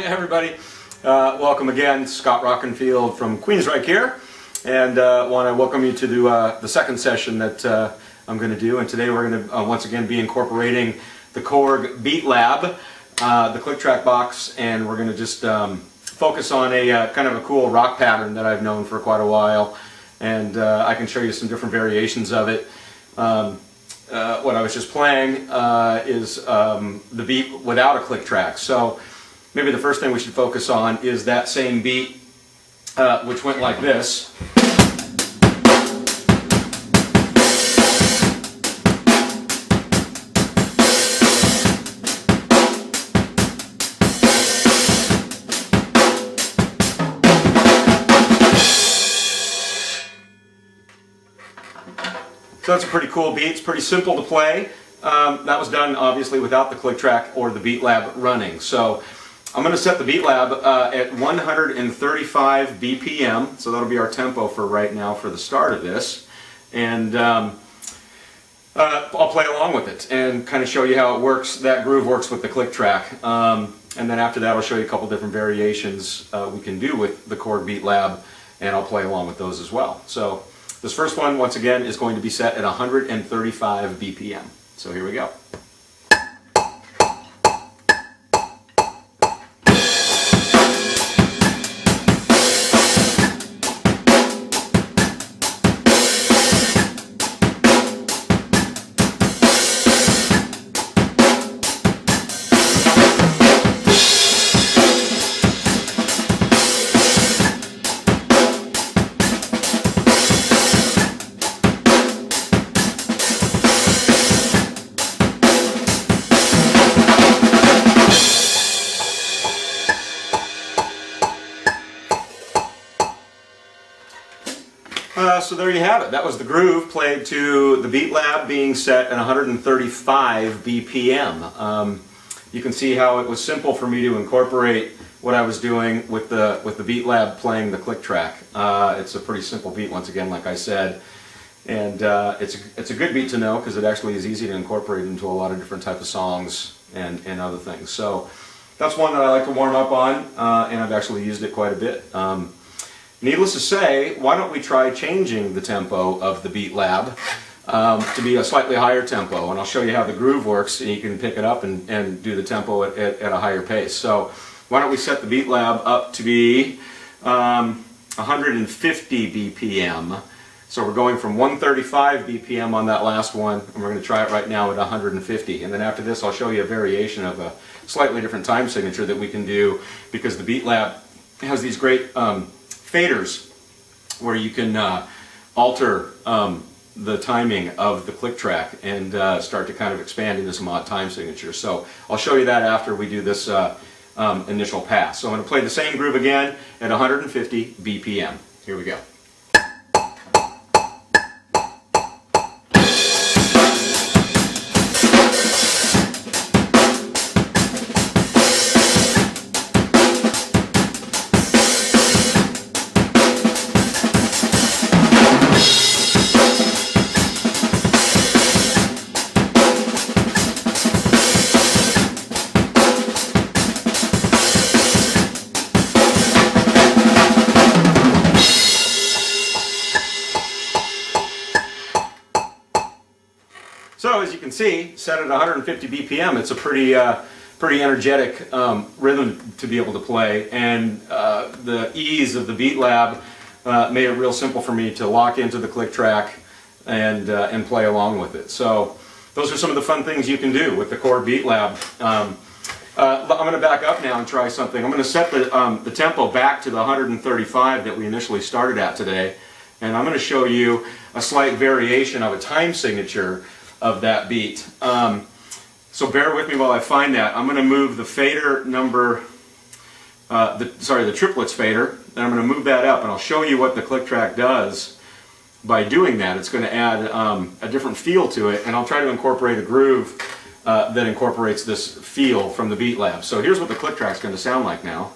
Hey everybody, welcome again. Scott Rockenfield from Queensryche here, and want to welcome you to the second session that I'm going to do. And today we're going to once again be incorporating the Korg BeatLab, the click track box, and we're going to just focus on a kind of a cool rock pattern that I've known for quite a while, and I can show you some different variations of it. What I was just playing is the beat without a click track. So maybe the first thing we should focus on is that same beat, which went like this. So that's a pretty cool beat. It's pretty simple to play. That was done obviously without the click track or the BeatLab running. So I'm going to set the BeatLab at 135 BPM, so that'll be our tempo for right now for the start of this. And I'll play along with it and kind of show you how it works. That groove works with the click track. And then after that I'll show you a couple different variations we can do with the Korg BeatLab, and I'll play along with those as well. So this first one, once again, is going to be set at 135 BPM. So here we go. So there you have it. That was the groove played to the BeatLab being set at 135 BPM. You can see how it was simple for me to incorporate what I was doing with the BeatLab playing the click track. It's a pretty simple beat, once again, like I said, and it's a good beat to know because it actually is easy to incorporate into a lot of different types of songs and other things. So that's one that I like to warm up on, and I've actually used it quite a bit. Needless to say, why don't we try changing the tempo of the BeatLab to be a slightly higher tempo, and I'll show you how the groove works, and you can pick it up and do the tempo at a higher pace. So why don't we set the BeatLab up to be 150 BPM. So we're going from 135 BPM on that last one, and we're going to try it right now at 150. And then after this I'll show you a variation of a slightly different time signature that we can do, because the BeatLab has these great faders where you can alter the timing of the click track and start to kind of expand into some odd time signatures. So I'll show you that after we do this initial pass. So I'm going to play the same groove again at 150 BPM. Here we go. So as you can see, set at 150 BPM, it's a pretty energetic rhythm to be able to play, and the ease of the BeatLab made it real simple for me to lock into the click track and play along with it. So those are some of the fun things you can do with the Korg BeatLab. I'm going to back up now and try something. I'm going to set the tempo back to the 135 that we initially started at today, and I'm going to show you a slight variation of a time signature of that beat. So bear with me while I find that. I'm going to move the fader number, the triplets fader, and I'm going to move that up, and I'll show you what the click track does by doing that. It's going to add a different feel to it, and I'll try to incorporate a groove that incorporates this feel from the BeatLab. So here's what the click track's going to sound like now.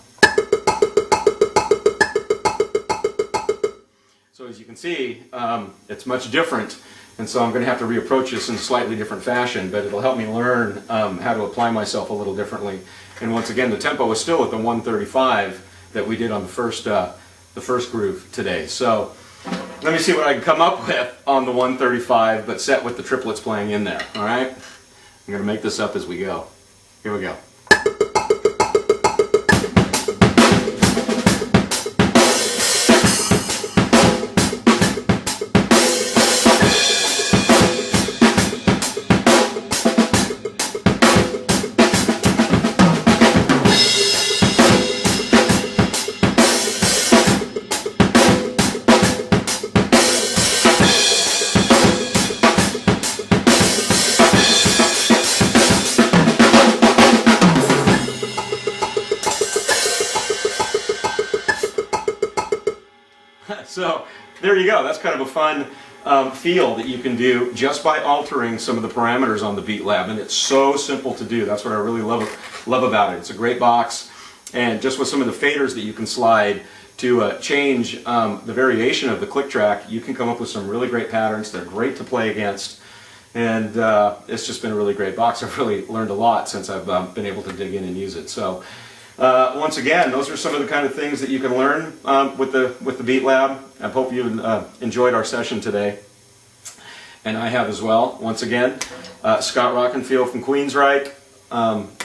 So as you can see, it's much different And so I'm going to have to reapproach this in a slightly different fashion, but it'll help me learn how to apply myself a little differently. And once again, the tempo is still at the 135 that we did on the first groove today. So let me see what I can come up with on the 135, but set with the triplets playing in there. All right? I'm going to make this up as we go. Here we go. So there you go. That's kind of a fun feel that you can do just by altering some of the parameters on the BeatLab, and it's so simple to do. That's what I really love about it. It's a great box, and just with some of the faders that you can slide to change the variation of the click track, you can come up with some really great patterns. They're great to play against, and it's just been a really great box. I've really learned a lot since I've been able to dig in and use it. So once again, those are some of the kind of things that you can learn with the BeatLab. I hope you enjoyed our session today, and I have as well. Once again, Scott Rockenfield from Queensryche,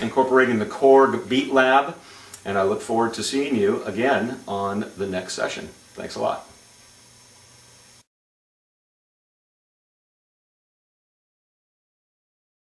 incorporating the Korg BeatLab, and I look forward to seeing you again on the next session. Thanks a lot.